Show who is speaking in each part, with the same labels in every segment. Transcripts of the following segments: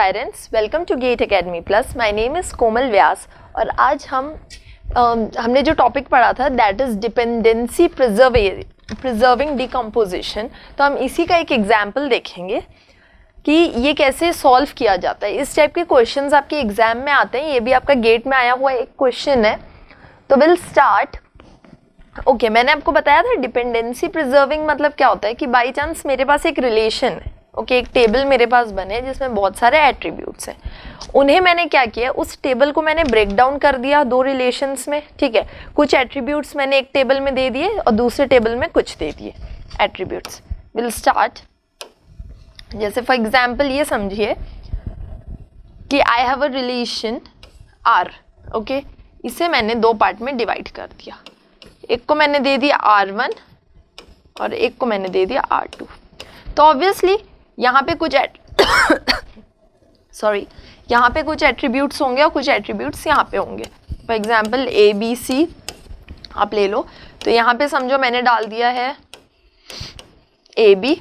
Speaker 1: Aspirants, welcome to GATE academy plus. My name is Komal Vyas और आज हमने जो टॉपिक पढ़ा था that is dependency preserving decomposition. तो हम इसी का एक एग्जाम्पल देखेंगे कि ये कैसे सॉल्व किया जाता है। इस टाइप के क्वेश्चंस आपके एग्जाम में आते हैं, ये भी आपका गेट में आया हुआ एक क्वेश्चन है। तो विल स्टार्ट। ओके, मैंने आपको बताया था डिपेंडेंसी प्रिजर्विंग मतलब क्या होता है कि बाई चांस मेरे पास एक रिलेशन है, ओके, एक टेबल मेरे पास बने जिसमें बहुत सारे एट्रीब्यूट्स हैं। उन्हें मैंने क्या किया, उस टेबल को मैंने ब्रेक डाउन कर दिया दो रिलेशंस में, ठीक है। कुछ एट्रीब्यूट्स मैंने एक टेबल में दे दिए और दूसरे टेबल में कुछ दे दिए एट्रीब्यूट्स। Will start. जैसे फॉर एग्जाम्पल ये समझिए कि I have a relation R, okay, इसे मैंने दो पार्ट में डिवाइड कर दिया। एक को मैंने दे दिया R1 और एक को मैंने दे दिया R2। तो ऑब्वियसली यहाँ पे कुछ यहाँ पे कुछ एट्रीब्यूट्स होंगे और कुछ एट्रीब्यूट्स यहाँ पे होंगे। फॉर एग्जाम्पल ABC आप ले लो, तो यहाँ पे समझो मैंने डाल दिया है AB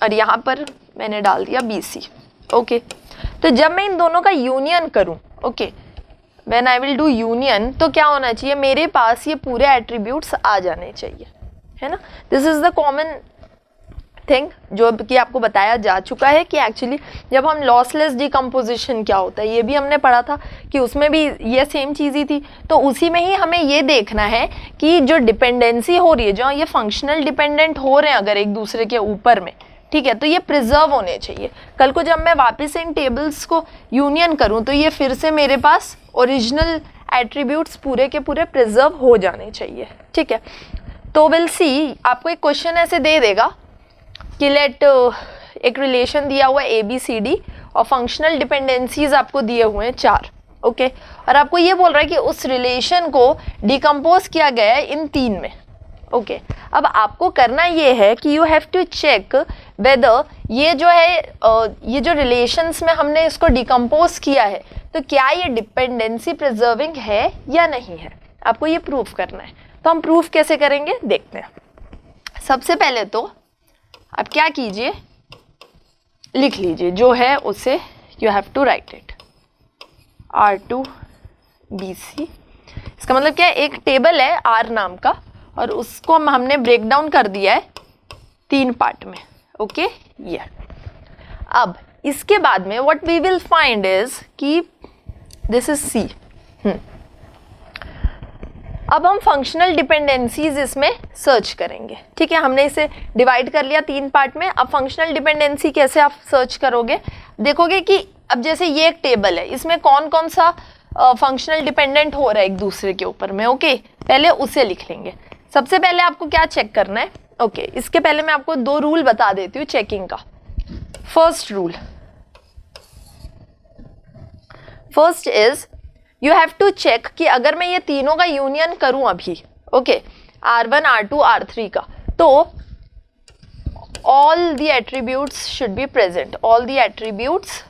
Speaker 1: और यहाँ पर मैंने डाल दिया BC, ओके। तो जब मैं इन दोनों का यूनियन करूँ, okay, when I will do union, तो क्या होना चाहिए, मेरे पास ये पूरे एट्रीब्यूट्स आ जाने चाहिए, है ना। This is the common thing जो कि आपको बताया जा चुका है कि एक्चुअली जब हम लॉसलेस डिकम्पोजिशन क्या होता है ये भी हमने पढ़ा था कि उसमें भी ये सेम चीज़ ही थी। तो उसी में ही हमें ये देखना है कि जो डिपेंडेंसी हो रही है, जो ये फंक्शनल डिपेंडेंट हो रहे हैं अगर एक दूसरे के ऊपर में, ठीक है, तो ये प्रिजर्व होने चाहिए। कल को जब मैं वापस इन टेबल्स को यूनियन करूं तो ये फिर से मेरे पास ओरिजिनल एट्रीब्यूट्स पूरे के पूरे प्रिजर्व हो जाने चाहिए, ठीक है। तो विल सी, आपको एक क्वेश्चन ऐसे दे देगा कि लेट एक रिलेशन दिया हुआ ABCD और फंक्शनल डिपेंडेंसीज आपको दिए हुए हैं 4, ओके, और आपको ये बोल रहा है कि उस रिलेशन को डिकम्पोज किया गया है इन 3 में, ओके। अब आपको करना ये है कि you have to check whether ये जो है ये जो रिलेशंस में हमने इसको डिकम्पोज किया है तो क्या ये डिपेंडेंसी प्रिजर्विंग है या नहीं है। आपको ये प्रूफ करना है। तो हम प्रूफ कैसे करेंगे देखते हैं। सबसे पहले तो आप क्या कीजिए, लिख लीजिए जो है उसे, you have to write it R2 BC। इसका मतलब क्या है, एक टेबल है R नाम का और उसको हमने ब्रेक डाउन कर दिया है 3 पार्ट में, ओके, ये। अब इसके बाद में what we will find is कि दिस इज C। अब हम फंक्शनल डिपेंडेंसीज इसमें सर्च करेंगे, ठीक है। हमने इसे डिवाइड कर लिया 3 पार्ट में। अब फंक्शनल डिपेंडेंसी कैसे आप सर्च करोगे, देखोगे कि अब जैसे ये एक टेबल है, इसमें कौन कौन सा फंक्शनल डिपेंडेंट हो रहा है एक दूसरे के ऊपर में, ओके। पहले उसे लिख लेंगे। सबसे पहले आपको क्या चेक करना है, ओके, इसके पहले मैं आपको 2 रूल बता देती हूँ चेकिंग का। First is you have to check कि अगर मैं ये तीनों का यूनियन करूं अभी, ओके, R1 R2 R3 का, तो all the attributes should be present. All the attributes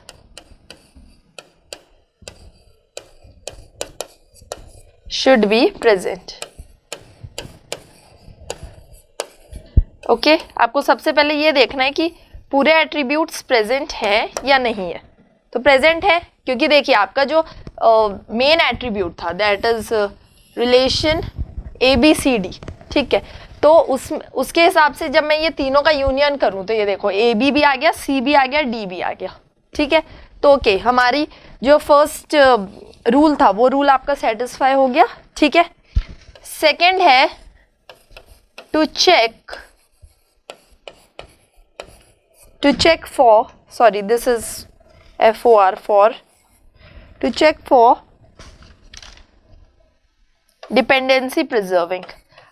Speaker 1: should be present, okay. आपको सबसे पहले ये देखना है कि पूरे एट्रीब्यूट्स प्रेजेंट है या नहीं है। तो प्रेजेंट है क्योंकि देखिए आपका जो मेन एट्रीब्यूट था दैट इज रिलेशन ABCD, ठीक है। तो उसके हिसाब से जब मैं ये तीनों का यूनियन करूं तो ये देखो AB भी आ गया, C भी आ गया, D भी आ गया, ठीक है। तो ओके, हमारी जो फर्स्ट रूल था वो रूल आपका सेटिस्फाई हो गया, ठीक है। सेकंड है to check for, sorry this is for to check for dependency preserving.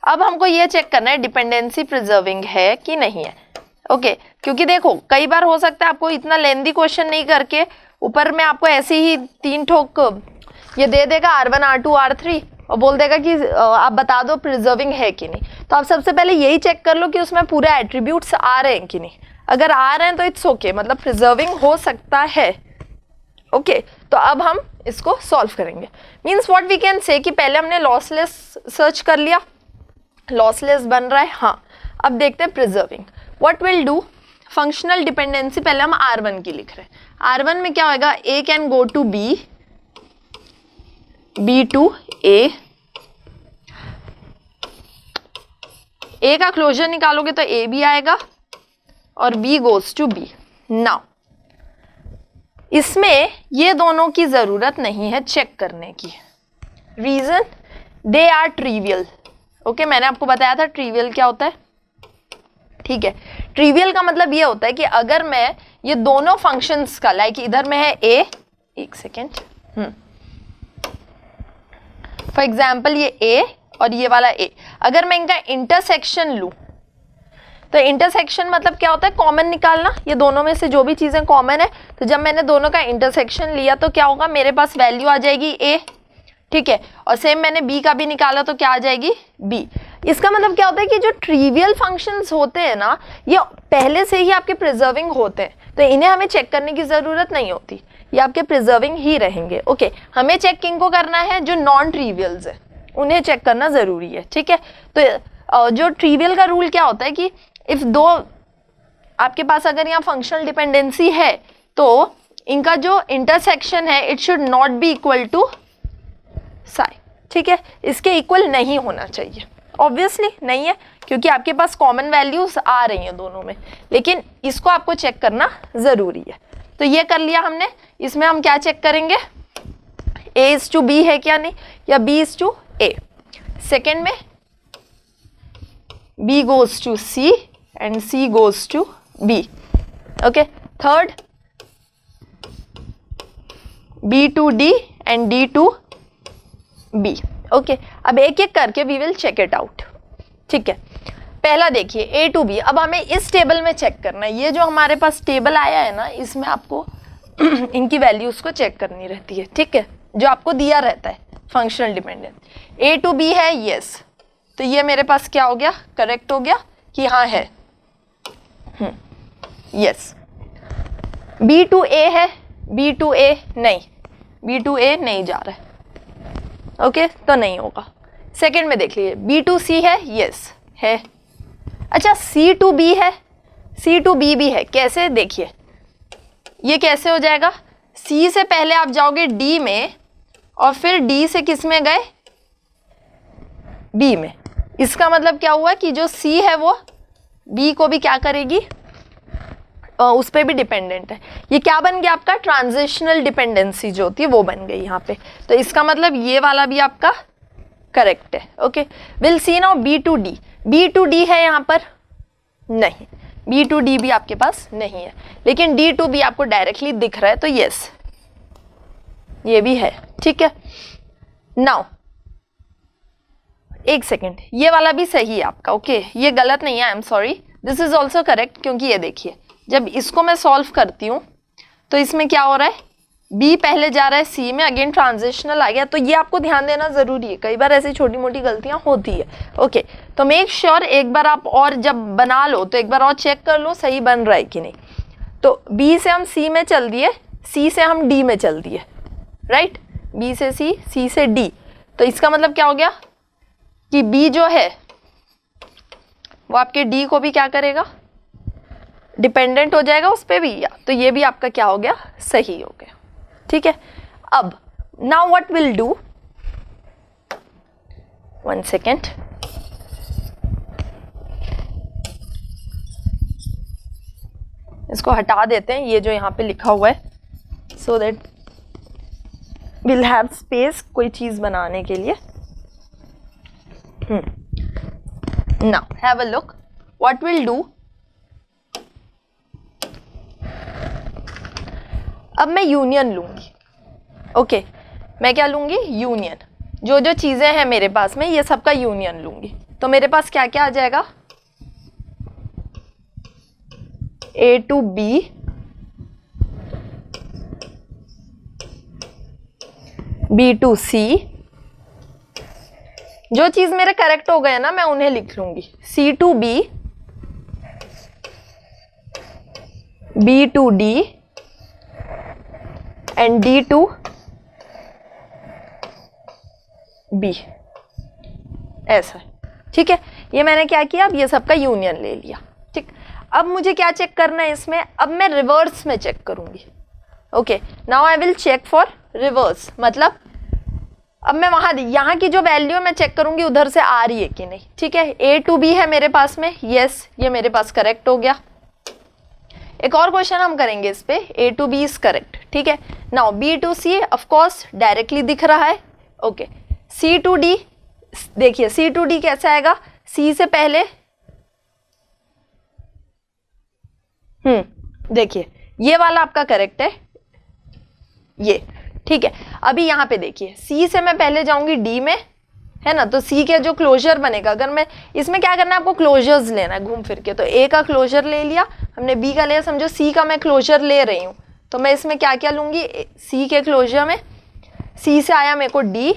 Speaker 1: अब हमको ये चेक करना है डिपेंडेंसी प्रिजर्विंग है कि नहीं है, ओके। क्योंकि देखो कई बार हो सकता है आपको इतना लेंदी क्वेश्चन नहीं करके ऊपर में आपको ऐसे ही 3 ठोक ये दे देगा R1 R2 R3 और बोल देगा कि आप बता दो प्रिजर्विंग है कि नहीं। तो आप सबसे पहले यही चेक कर लो कि उसमें पूरे एट्रीब्यूट्स आ रहे हैं कि नहीं। अगर आ रहे हैं तो इट्स ओके, मतलब प्रिजर्विंग हो सकता है, ओके। तो अब हम इसको सॉल्व करेंगे। Means what we can say कि पहले हमने लॉसलेस सर्च कर लिया, लॉसलेस बन रहा है, हाँ। अब देखते हैं preserving. What will do, functional dependency पहले हम R1 की लिख रहे हैं। R1 में क्या होगा, A can go to B, B to A, A का क्लोजर निकालोगे तो A भी आएगा और B goes to B। Now इसमें ये दोनों की जरूरत नहीं है चेक करने की, reason they are trivial. Okay, मैंने आपको बताया था ट्रिवियल क्या होता है, ठीक है। ट्रिवियल का मतलब ये होता है कि अगर मैं ये दोनों फंक्शंस का, लाइक इधर में है A, एक सेकेंड, फॉर एग्जाम्पल ये A और ये वाला A, अगर मैं इनका इंटरसेक्शन लूं, तो इंटरसेक्शन मतलब क्या होता है, कॉमन निकालना, ये दोनों में से जो भी चीजें कॉमन है, तो जब मैंने दोनों का इंटरसेक्शन लिया तो क्या होगा, मेरे पास वैल्यू आ जाएगी A, ठीक है। और सेम मैंने B का भी निकाला तो क्या आ जाएगी B। इसका मतलब क्या होता है कि जो ट्रिवियल फंक्शंस होते हैं ना, ये पहले से ही आपके प्रिजर्विंग होते हैं, तो इन्हें हमें चेक करने की जरूरत नहीं होती, ये आपके प्रिजर्विंग ही रहेंगे। ओके, हमें चेक किनको करना है, जो नॉन ट्रिवियल्स है उन्हें चेक करना जरूरी है, ठीक है। तो जो ट्रिवियल का रूल क्या होता है कि इफ दो आपके पास अगर यहाँ फंक्शनल डिपेंडेंसी है तो इनका जो इंटरसेक्शन है it should not be equal to psi, ठीक है, इसके इक्वल नहीं होना चाहिए। ऑब्वियसली नहीं है क्योंकि आपके पास कॉमन वैल्यूज आ रही हैं दोनों में, लेकिन इसको आपको चेक करना जरूरी है। तो ये कर लिया हमने, इसमें हम क्या चेक करेंगे, A is to B है क्या नहीं, या B is to A। Second में B goes to C and C goes to B। Okay, third B to D and D to B। Okay, अब एक एक करके we will check it out, ठीक है। पहला देखिए A to B, अब हमें इस टेबल में चेक करना है, ये जो हमारे पास टेबल आया है ना, इसमें आपको इनकी वैल्यूज को चेक करनी रहती है, ठीक है, जो आपको दिया रहता है functional dependence. A to B है यस, तो ये मेरे पास क्या हो गया, करेक्ट हो गया कि हाँ है, यस। B to A है, B to A नहीं, B to A नहीं जा रहा है, ओके, तो नहीं होगा। सेकंड में देख लीजिए B to C है, यस है। अच्छा C to B है, C to B भी है, कैसे देखिए, ये कैसे हो जाएगा, C से पहले आप जाओगे D में और फिर D से किस में गए, B में। इसका मतलब क्या हुआ कि जो C है वो B को भी क्या करेगी, उस पर भी डिपेंडेंट है। ये क्या बन गया आपका, ट्रांजिशनल डिपेंडेंसी जो होती है वो बन गई यहाँ पे, तो इसका मतलब ये वाला भी आपका करेक्ट है। Okay, will see now B to D। B to D है यहाँ पर नहीं, B to D भी आपके पास नहीं है, लेकिन D to B आपको डायरेक्टली दिख रहा है तो यस ये भी है, ठीक है। नाउ एक सेकेंड, ये वाला भी सही है आपका, ओके, ये गलत नहीं है, I am sorry, this is also correct, क्योंकि ये देखिए जब इसको मैं सॉल्व करती हूँ तो इसमें क्या हो रहा है, B पहले जा रहा है C में, अगेन ट्रांजिशनल आ गया, तो ये आपको ध्यान देना जरूरी है, कई बार ऐसी छोटी मोटी गलतियां होती है। ओके, तो मेक श्योर एक बार आप और जब बना लो तो एक बार और चेक कर लो सही बन रहा है कि नहीं। तो B से हम C में चल दिए, C से हम D में चल दिए, राइट, B से C, C से D, तो इसका मतलब क्या हो गया कि B जो है वो आपके D को भी क्या करेगा, डिपेंडेंट हो जाएगा उस पर भी, या तो ये भी आपका क्या हो गया, सही हो गया, ठीक है। अब now what will do, one second, इसको हटा देते हैं ये जो यहाँ पे लिखा हुआ है, so that will have space कोई चीज बनाने के लिए। Now have a look, what will do, अब मैं यूनियन लूंगी, ओके, मैं क्या लूंगी, यूनियन, जो जो चीजें हैं मेरे पास में ये सबका यूनियन लूंगी, तो मेरे पास क्या क्या आ जाएगा, A to B, B to C, जो चीज मेरे करेक्ट हो गए ना मैं उन्हें लिख लूंगी, C to B, B to D and D to B, ऐसा, ठीक है। ये मैंने क्या किया, अब ये सबका यूनियन ले लिया, ठीक। अब मुझे क्या चेक करना है इसमें, अब मैं रिवर्स में चेक करूंगी, okay, now I will check for reverse, मतलब अब मैं वहाँ यहाँ की जो वैल्यू है मैं चेक करूँगी उधर से आ रही है कि नहीं, ठीक है। A to B है मेरे पास में, यस ये मेरे पास करेक्ट हो गया। एक और क्वेश्चन हम करेंगे इस पे, A to B is correct, ठीक है। Now B to C of course directly दिख रहा है, ओके। C to D, देखिए C to D कैसे आएगा, C से पहले, देखिए ये वाला आपका करेक्ट है, ये ठीक है। अभी यहाँ पे देखिए C से मैं पहले जाऊंगी D में, है ना, तो C के जो क्लोजर बनेगा, अगर मैं इसमें क्या करना है आपको क्लोजर्स लेना है घूम फिर के, तो A का क्लोजर ले लिया हमने, B का लिया, समझो C का मैं क्लोजर ले रही हूँ, तो मैं इसमें क्या क्या लूँगी, C के क्लोजर में C से आया मेरे को D,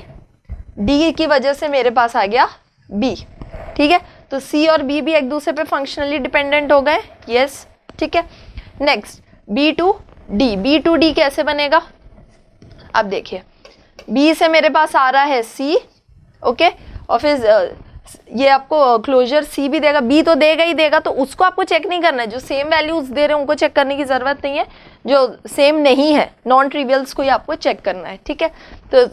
Speaker 1: D की वजह से मेरे पास आ गया B, ठीक है। तो C और B भी एक दूसरे पे फंक्शनली डिपेंडेंट हो गए, यस, ठीक है। नेक्स्ट B to D कैसे बनेगा, अब देखिए B से मेरे पास आ रहा है C, ओके, और फिर ये आपको क्लोजर C भी देगा, B तो देगा ही देगा, तो उसको आपको चेक नहीं करना है, जो सेम वैल्यूज दे रहे हैं उनको चेक करने की ज़रूरत नहीं है, जो सेम नहीं है नॉन ट्रिवियल्स को ही आपको चेक करना है, ठीक है। तो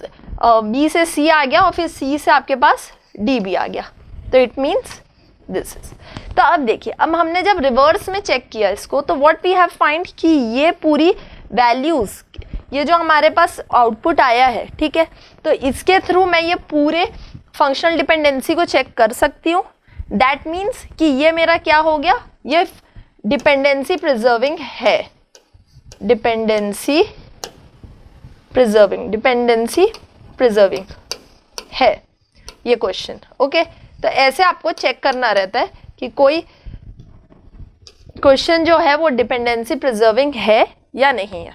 Speaker 1: B से C आ गया और फिर C से आपके पास D भी आ गया, तो इट मीन्स दिस इज। तो अब देखिए, अब हमने जब रिवर्स में चेक किया इसको, तो व्हाट वी हैव फाइंड कि ये पूरी वैल्यूज, ये जो हमारे पास आउटपुट आया है, ठीक है, तो इसके थ्रू मैं ये पूरे फंक्शनल डिपेंडेंसी को चेक कर सकती हूँ। दैट मीन्स कि ये मेरा क्या हो गया, ये डिपेंडेंसी प्रिजर्विंग है, डिपेंडेंसी प्रिजर्विंग है ये क्वेश्चन, ओके। तो ऐसे आपको चेक करना रहता है कि कोई क्वेश्चन जो है वो डिपेंडेंसी प्रिजर्विंग है या नहीं है,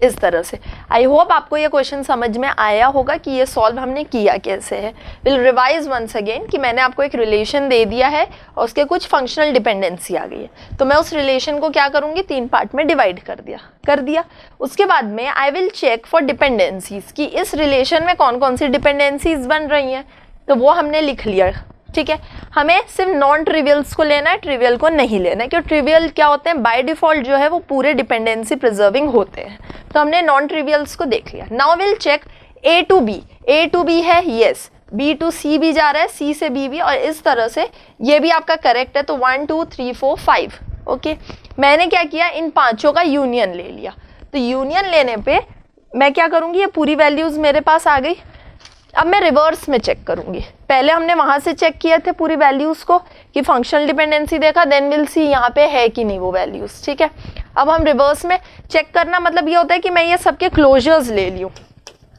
Speaker 1: इस तरह से। आई होप आपको ये क्वेश्चन समझ में आया होगा कि ये सॉल्व हमने किया कैसे है। विल रिवाइज वंस अगेन कि मैंने आपको एक रिलेशन दे दिया है और उसके कुछ फंक्शनल डिपेंडेंसी आ गई है, तो मैं उस रिलेशन को क्या करूँगी, 3 पार्ट में डिवाइड कर दिया। उसके बाद में I will check for dependencies कि इस रिलेशन में कौन कौन सी डिपेंडेंसीज बन रही हैं, तो वो हमने लिख लिया, ठीक है। हमें सिर्फ नॉन ट्रिवियल्स को लेना है, ट्रिवियल को नहीं लेना है, क्योंकि ट्रिवियल क्या होते हैं बाय डिफॉल्ट जो है वो पूरे डिपेंडेंसी प्रिजर्विंग होते हैं, तो हमने नॉन ट्रिवियल्स को देख लिया। Now will check A to B है, यस, B to C भी जा रहा है, C से B भी, और इस तरह से ये भी आपका करेक्ट है, तो 1 2 3 4 5, ओके। मैंने क्या किया, इन पांचों का यूनियन ले लिया, तो यूनियन लेने पे मैं क्या करूँगी, ये पूरी वैल्यूज मेरे पास आ गई। अब मैं रिवर्स में चेक करूंगी, पहले हमने वहां से चेक किए थे पूरी वैल्यूज को कि फंक्शनल डिपेंडेंसी देखा, देन विल सी यहाँ पे है कि नहीं वो वैल्यूज, ठीक है। अब हम रिवर्स में चेक करना मतलब ये होता है कि मैं ये सबके क्लोजर्स ले लूँ,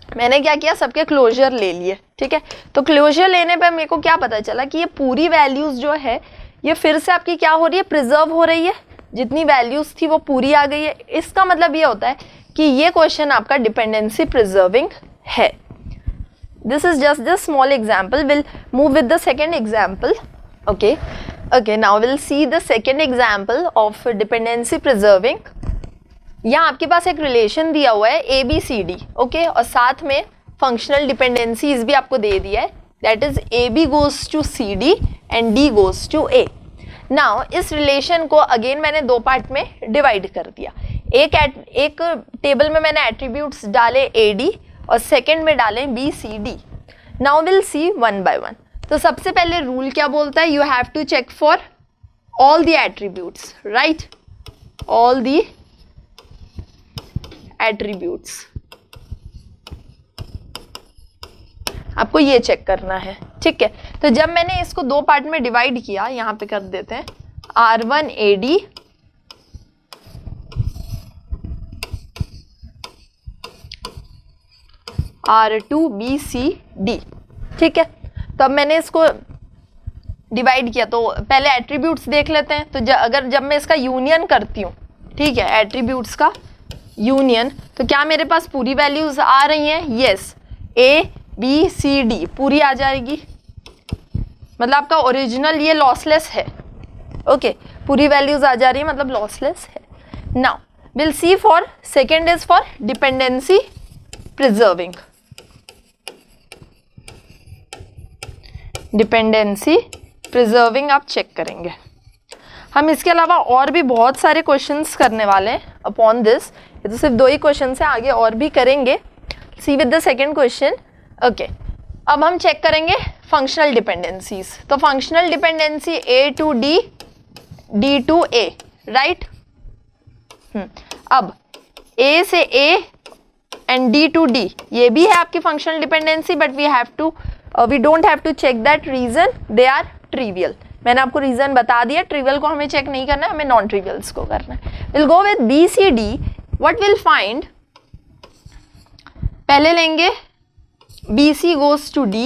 Speaker 1: मैंने क्या किया, सबके क्लोजर ले लिए, ठीक है। तो क्लोजर लेने पर मेरे को क्या पता चला कि ये पूरी वैल्यूज जो है ये फिर से आपकी क्या हो रही है, प्रिजर्व हो रही है, जितनी वैल्यूज थी वो पूरी आ गई है। इसका मतलब ये होता है कि ये क्वेश्चन आपका डिपेंडेंसी प्रिजर्विंग है। This is just the small example. We'll move with the second example. Okay. Now we'll see the second example of dependency preserving. यहाँ आपके पास एक रिलेशन दिया हुआ है ABCD, ओके, और साथ में फंक्शनल डिपेंडेंसीज भी आपको दे दिया है, that is AB goes to CD and D goes to A. Now इस रिलेशन को अगेन मैंने 2 पार्ट में डिवाइड कर दिया। एक टेबल में मैंने एट्रीब्यूट्स डाले AD और सेकेंड में डालें BCD। Now will see 1 by 1। तो सबसे पहले रूल क्या बोलता है, you have to check for all the attributes, right, all the attributes, आपको ये चेक करना है, ठीक है। तो जब मैंने इसको 2 पार्ट में डिवाइड किया, यहाँ पे कर देते हैं R1 AD R2 BCD, ठीक है। तो अब मैंने इसको डिवाइड किया, तो पहले एट्रीब्यूट्स देख लेते हैं। तो जब मैं इसका यूनियन करती हूँ, ठीक है, एट्रीब्यूट्स का यूनियन, तो क्या मेरे पास पूरी वैल्यूज आ रही हैं, यस, ABCD पूरी आ जाएगी, मतलब आपका ओरिजिनल ये लॉसलेस है, ओके, पूरी वैल्यूज आ जा रही है मतलब लॉसलेस है। Now will see for second is for dependency preserving, dependency preserving आप चेक करेंगे। हम इसके अलावा और भी बहुत सारे क्वेश्चंस करने वाले हैं अपॉन दिस, तो सिर्फ 2 ही क्वेश्चन है, आगे और भी करेंगे। See with the second question. Okay, अब हम चेक करेंगे फंक्शनल डिपेंडेंसीज। तो functional dependency A to D, D to A, right. अब A से A and D to D ये भी है आपकी functional dependency, but we don't have to check that reason, they are trivial. मैंने आपको रीजन बता दिया, ट्रिवियल को हमें चेक नहीं करना है, हमें नॉन ट्रिवियल्स को करना है। Will go with B C D। What will find, पहले लेंगे BC goes to D,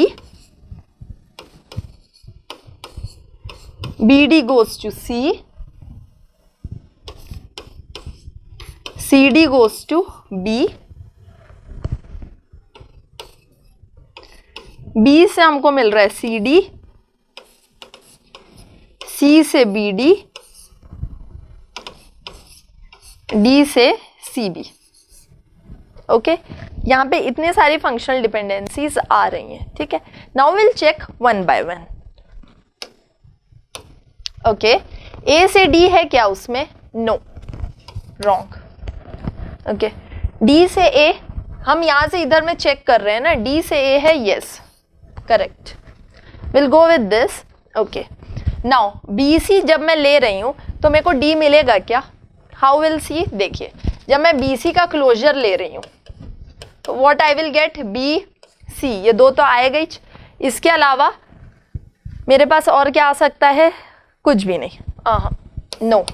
Speaker 1: BD goes to C, CD goes to B, B से हमको मिल रहा है CD, C से BD, D से CB। ओके, यहाँ पे इतने सारी फंक्शनल डिपेंडेंसीज आ रही हैं, ठीक है। Now will check one by one. Okay, A से D है क्या उसमें? No, wrong. ओके, D से A, हम यहाँ से इधर में चेक कर रहे हैं ना, D से A है, yes, correct. Will go with this. Okay, now BC जब मैं ले रही हूँ तो मेरे को D मिलेगा क्या? हाउ विल सी, देखिए जब मैं BC का क्लोजर ले रही हूँ तो what I will get, BC, ये 2 तो आएगा ही। इसके अलावा मेरे पास और क्या आ सकता है? कुछ भी नहीं। No,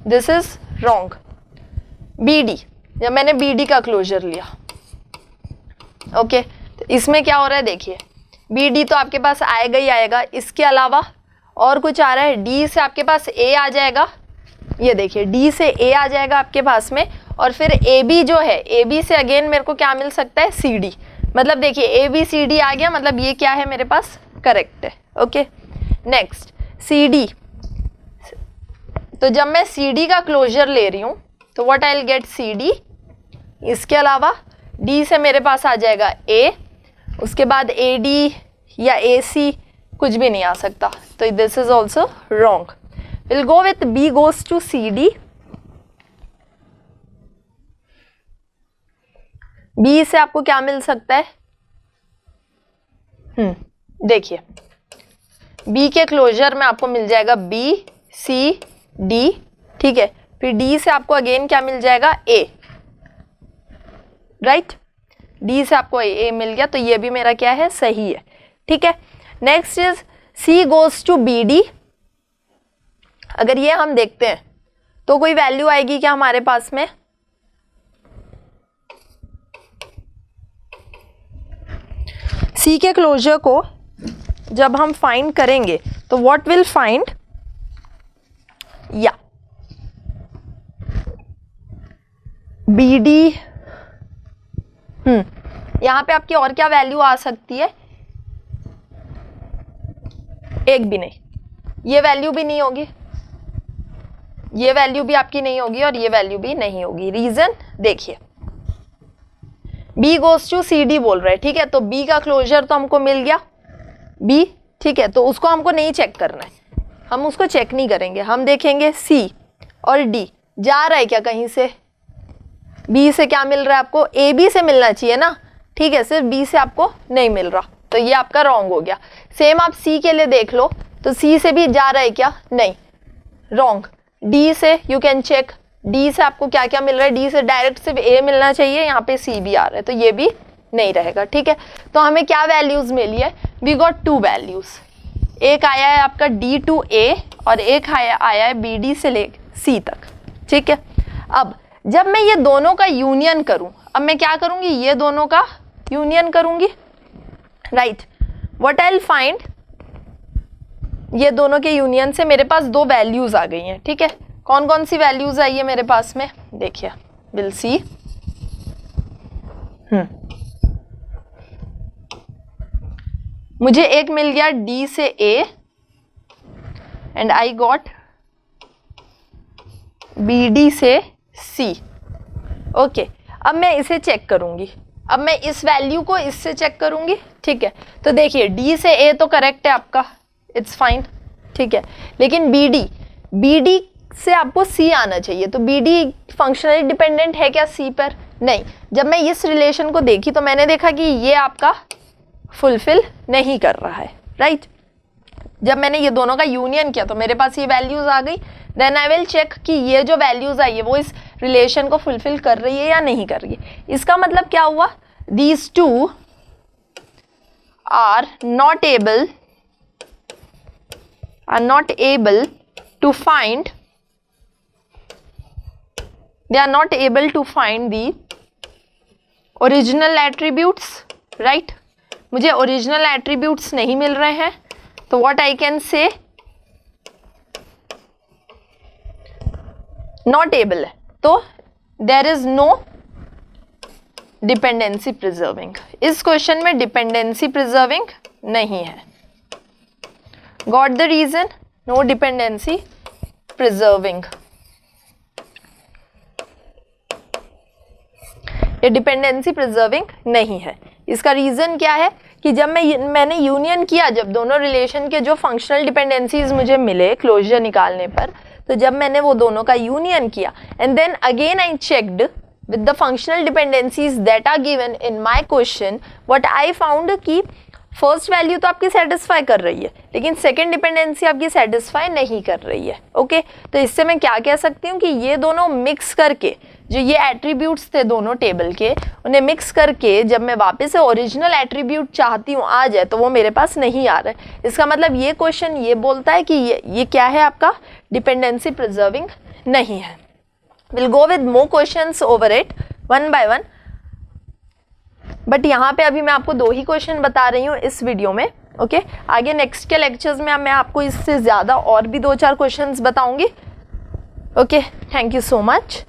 Speaker 1: this is wrong. BD, जब मैंने BD का क्लोजर लिया, ओके, तो इसमें क्या हो रहा है देखिए, BD तो आपके पास आएगा ही आएगा, इसके अलावा और कुछ आ रहा है? D से आपके पास A आ जाएगा, ये देखिए D से A आ जाएगा आपके पास में, और फिर AB जो है, AB से अगेन मेरे को क्या मिल सकता है? CD। मतलब देखिए ABCD आ गया, मतलब ये क्या है मेरे पास? करेक्ट है। Okay, next CD। तो जब मैं CD का क्लोजर ले रही हूँ तो what I will get, CD। इसके अलावा D से मेरे पास आ जाएगा A, उसके बाद AD या AC कुछ भी नहीं आ सकता, तो this is also wrong. Will go with B goes to CD। B से आपको क्या मिल सकता है? देखिए B के क्लोजर में आपको मिल जाएगा B, C, D, ठीक है। फिर D से आपको अगेन क्या मिल जाएगा? A, right. D से आपको A मिल गया, तो ये भी मेरा क्या है? सही है, ठीक है। Next is C goes to BD। अगर ये हम देखते हैं तो कोई वैल्यू आएगी क्या हमारे पास में? C के क्लोजर को जब हम फाइंड करेंगे तो व्हाट विल फाइंड, या BD। यहां पे आपकी और क्या वैल्यू आ सकती है? एक भी नहीं, ये वैल्यू भी नहीं होगी, ये वैल्यू भी आपकी नहीं होगी, और ये वैल्यू भी नहीं होगी। रीजन देखिए, B goes to CD बोल रहा है, ठीक है। तो B का क्लोजर तो हमको मिल गया B, ठीक है, तो उसको हमको नहीं चेक करना है, हम उसको चेक नहीं करेंगे, हम देखेंगे C और D जा रहा है क्या कहीं से? B से क्या मिल रहा है आपको? AB से मिलना चाहिए ना, ठीक है, सिर्फ B से आपको नहीं मिल रहा, तो ये आपका रॉन्ग हो गया। सेम आप C के लिए देख लो, तो C से भी जा रहा है क्या? नहीं, रॉन्ग। D से यू कैन चेक, D से आपको क्या क्या मिल रहा है? D से डायरेक्ट सिर्फ A मिलना चाहिए, यहाँ पे C भी आ रहा है, तो ये भी नहीं रहेगा, ठीक है। तो हमें क्या वैल्यूज मिली है? वी गॉट 2 वैल्यूज, एक आया है आपका D to A और एक आया है BD से ले C तक, ठीक है। अब जब मैं ये दोनों का यूनियन करूं, अब मैं क्या करूंगी? ये दोनों का यूनियन करूंगी, right. What I will find, ये दोनों के यूनियन से मेरे पास 2 वैल्यूज आ गई हैं, ठीक है। कौन कौन सी वैल्यूज आई है मेरे पास में? देखिए, विल सी। मुझे एक मिल गया D से A and I got BD से C। ओके, अब मैं इसे चेक करूंगी, अब मैं इस वैल्यू को इससे चेक करूंगी, ठीक है। तो देखिए D से A तो करेक्ट है आपका, इट्स फाइन, ठीक है। लेकिन BD से आपको सी आना चाहिए। तो बी डी फंक्शनली डिपेंडेंट है क्या सी पर? नहीं। जब मैं इस रिलेशन को देखी तो मैंने देखा कि ये आपका फुलफिल नहीं कर रहा है, राइट। जब मैंने ये दोनों का यूनियन किया तो मेरे पास ये वैल्यूज आ गई। देन आई विल चेक कि ये जो वैल्यूज आई है वो इस रिलेशन को फुलफिल कर रही है या नहीं कर रही है। इसका मतलब क्या हुआ? These two are not able to find the original attributes, right. मुझे ओरिजिनल एट्रीब्यूट्स नहीं मिल रहे हैं, तो what I can say, not able है, तो there is no dependency preserving. इस क्वेश्चन में डिपेंडेंसी प्रिजर्विंग नहीं है। Got the reason? No dependency preserving. ये डिपेंडेंसी प्रिजर्विंग नहीं है। इसका रीजन क्या है कि जब मैंने यूनियन किया, जब दोनों रिलेशन के जो फंक्शनल डिपेंडेंसीज मुझे मिले क्लोजर निकालने पर, तो जब मैंने वो दोनों का यूनियन किया and then again I checked with the functional dependencies that are given in my question, what I found कि फर्स्ट वैल्यू तो आपकी सेटिस्फाई कर रही है, लेकिन सेकंड डिपेंडेंसी आपकी सेटिस्फाई नहीं कर रही है। ओके, तो इससे मैं क्या कह सकती हूँ कि ये दोनों मिक्स करके, जो ये एट्रीब्यूट्स थे दोनों टेबल के, उन्हें मिक्स करके जब मैं वापस से ओरिजिनल एट्रीब्यूट चाहती हूँ आ जाए, तो वो मेरे पास नहीं आ रहा है। इसका मतलब ये क्वेश्चन ये बोलता है कि ये क्या है, आपका डिपेंडेंसी प्रिजर्विंग नहीं है। Will go with more questions over it one by one, but यहाँ पे अभी मैं आपको 2 ही क्वेश्चन बता रही हूँ इस वीडियो में। ओके, आगे नेक्स्ट के लेक्चर्स में मैं आपको इससे ज़्यादा और भी 2-4 क्वेश्चंस बताऊंगी। Okay, thank you so much.